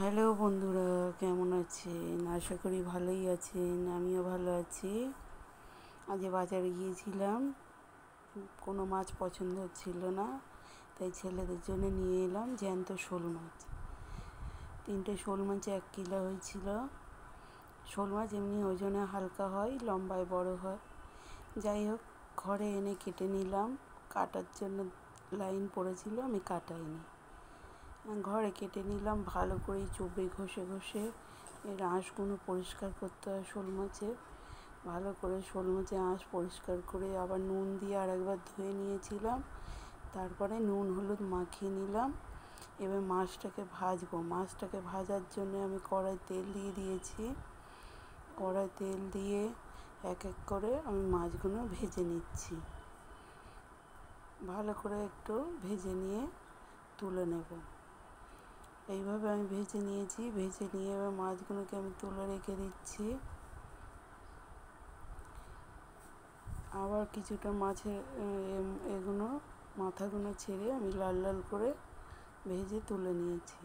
Hello বন্ধুরা, কেমন আছেন? আশা করি ভালোই আছেন। আমিও ভালো আছি। আজ বাজারে গিয়েছিলাম, কোনো মাছ পছন্দ হচ্ছিল না, তাই ছেলেদের জন্য নিয়ে এলাম জ্যান্ত শোল মাছ। 3টে শোল মাছ 1 কিলো হয়েছিল। শোল মাছ এমনি ওজনে হালকা হয়, লম্বায় বড় হয়। যাই হোক, ঘরে এনে কেটে নিলাম। কাটার জন্য লাইন পড়েছিল, আমি কাটাইনি। ঘরে কেটে নিলাম, ভালো করে চোবড়ে ঘষে ঘষে এর আঁশগুলো পরিষ্কার করতে হয় শোল মাছের। ভালো করে শোল মাছের আঁশ পরিষ্কার করে আবার নুন দিয়ে আরেকবার ধুয়ে নিয়েছিলাম। তারপরে নুন হলুদ মাখিয়ে নিলাম। এবার মাছটাকে ভাজবো। মাছটাকে ভাজার জন্য আমি কড়াই তেল দিয়ে দিয়েছি। কড়াই তেল দিয়ে এক এক করে আমি মাছগুলো ভেজে নিচ্ছি। ভালো করে একটু ভেজে নিয়ে তুলে নেব। এইভাবে আমি ভেজে নিয়েছি। ভেজে নিয়ে এবার মাছগুলোকে আমি তুলে রেখে দিচ্ছি। আবার কিছুটা মাছের এগুলো মাথাগুলো ছেড়ে আমি লাল লাল করে ভেজে তুলে নিয়েছি।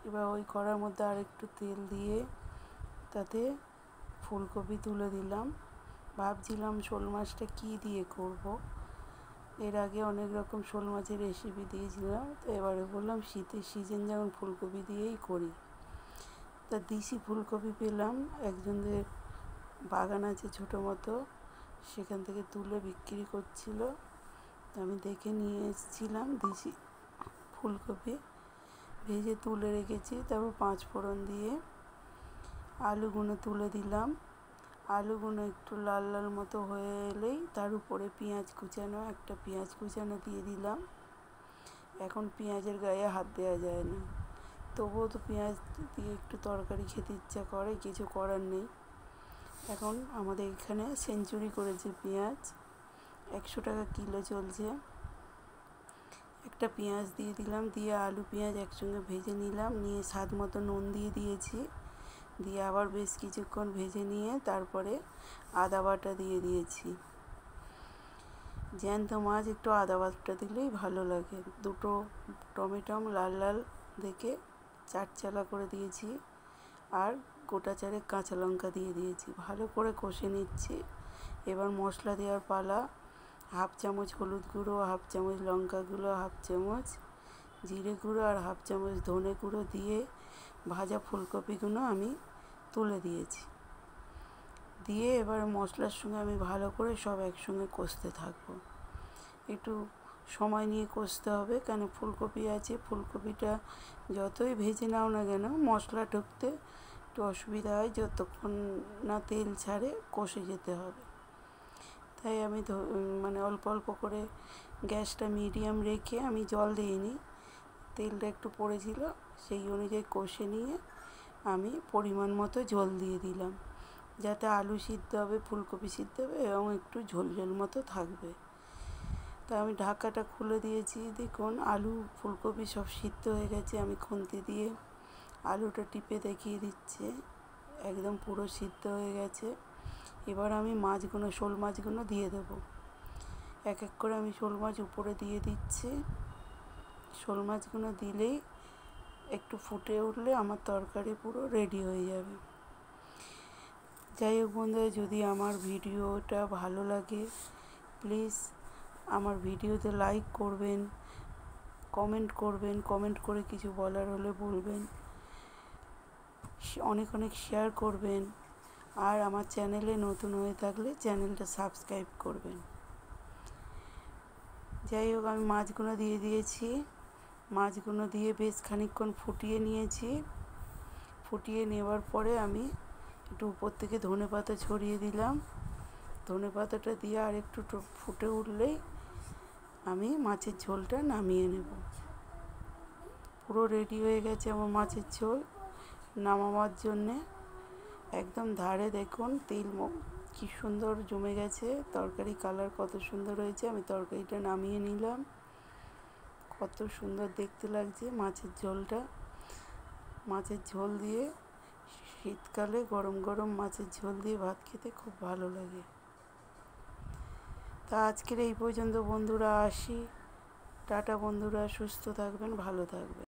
এবার ওই কড়ার মধ্যে আরেকটু তেল দিয়ে তাতে ফুলকপি তুলে দিলাম। ভাবছিলাম শোল মাছটা কী দিয়ে করব। এর আগে অনেক রকম শোল মাছের রেসিপি দিয়েছিলাম, তো এবারে বললাম শীতের সিজন যেমন ফুলকপি দিয়েই করি। তা দেশি ফুলকপি পেলাম, একজনদের বাগান আছে ছোটো মতো, সেখান থেকে তুলে বিক্রি করছিল। আমি দেখে নিয়ে এসেছিলাম দেশি ফুলকপি, ভেজে তুলে রেখেছি। তারপর 5 ফোড়ন দিয়ে আলুগুলো তুলে দিলাম। আলুগুলো একটু লাল লাল মতো হয়ে এলেই তার উপরে একটা পেঁয়াজ কুচানো দিয়ে দিলাম। এখন পেঁয়াজের গায়ে হাত দেওয়া যায় না, তবুও তো পেঁয়াজ দিয়ে একটু তরকারি খেতে ইচ্ছা করে, কিছু করার নেই। এখন আমাদের এখানে সেঞ্চুরি করেছে পেঁয়াজ, 100 টাকা কিলো চলছে। একটা পেঁয়াজ দিয়ে দিলাম, দিয়ে আলু পেঁয়াজ একসঙ্গে ভেজে নিলাম। নিয়ে স্বাদ মতো নুন দিয়ে দিয়েছি। দিয়ে আবার বেশ কিছুক্ষণ ভেজে নিয়ে তারপরে আদা বাটা দিয়ে দিয়েছি। জ্যান্ত মাছ একটু আদা বাটা দিলেই ভালো লাগে। 2টো টমেটো লাল লাল দেখে 4 চালা করে দিয়েছি, আর গোটা 4 কাঁচা লঙ্কা দিয়ে দিয়েছি। ভালো করে কষে নিচ্ছি। এবার মশলা দেওয়ার পালা। 1/2 চামচ হলুদ গুঁড়ো, 1/2 চামচ লঙ্কা গুঁড়ো, 1/2 চামচ জিরে গুঁড়ো আর 1/2 চামচ ধনে গুঁড়ো দিয়ে ভাজা ফুলকপিগুলো আমি তুলে দিয়েছি। দিয়ে এবার মশলার সঙ্গে আমি ভালো করে সব একসঙ্গে কষতে থাকবো। একটু সময় নিয়ে কষতে হবে, কেন ফুলকপি আছে। ফুলকপিটা যতই ভেজে নাও না কেন, মশলা ঢুকতে একটু অসুবিধা হয়, যতক্ষণ না তেল ছাড়ে কষে যেতে হবে। তাই আমি অল্প অল্প করে গ্যাসটা মিডিয়াম রেখে আমি জল দিইনি, তেলটা একটু পড়েছিল, সেই অনুযায়ী কষে নিয়ে আমি পরিমাণ মতো জল দিয়ে দিলাম, যাতে আলু সিদ্ধ হবে, ফুলকপি সিদ্ধ হবে এবং একটু ঝোল ঝোল মতো থাকবে। তা আমি ঢাকাটা খুলে দিয়েছি। দেখুন আলু ফুলকপি সব সিদ্ধ হয়ে গেছে। আমি খুন্তি দিয়ে আলুটা টিপে দেখিয়ে দিচ্ছি, একদম পুরো সিদ্ধ হয়ে গেছে। এবার আমি শোল মাছগুলো দিয়ে দেবো। এক এক করে আমি শোল মাছ উপরে দিয়ে দিচ্ছি। শোল মাছগুলো দিলেই একটু ফুটে উঠলে আমার তরকারি পুরো রেডি হয়ে যাবে। যাই হোক বন্ধুরা, যদি আমার ভিডিওটা ভালো লাগে প্লিজ আমার ভিডিওতে লাইক করবেন, কমেন্ট করে কিছু বলার হলে বলবেন, অনেক অনেক শেয়ার করবেন, আর আমার চ্যানেলে নতুন হয়ে থাকলে চ্যানেলটা সাবস্ক্রাইব করবেন। যাই হোক, আমি মাছগুলো দিয়ে দিয়েছি। মাছগুলো দিয়ে বেশ খানিকক্ষণ ফুটিয়ে নিয়েছি। ফুটিয়ে নেওয়ার পরে আমি একটু উপর থেকে ধনেপাতা ছড়িয়ে দিলাম। ধনেপাতাটা দিয়ে আর একটু ফুটে উঠলেই আমি মাছের ঝোলটা নামিয়ে নেব। পুরো রেডি হয়ে গেছে আমার মাছের ঝোল নামাবার জন্যে। একদম ধারে দেখুন তেল কি সুন্দর জমে গেছে, তরকারি কালার কত সুন্দর হয়েছে। আমি তরকারিটা নামিয়ে নিলাম। কত সুন্দর দেখতে লাগছে মাছের ঝোলটা। মাছের ঝোল দিয়ে শীতকালে গরম গরম মাছের ঝোল দিয়ে ভাত খেতে খুব ভালো লাগে। তা আজকের এই পর্যন্ত বন্ধুরা, আসি। টাটা বন্ধুরা, সুস্থ থাকবেন, ভালো থাকবেন।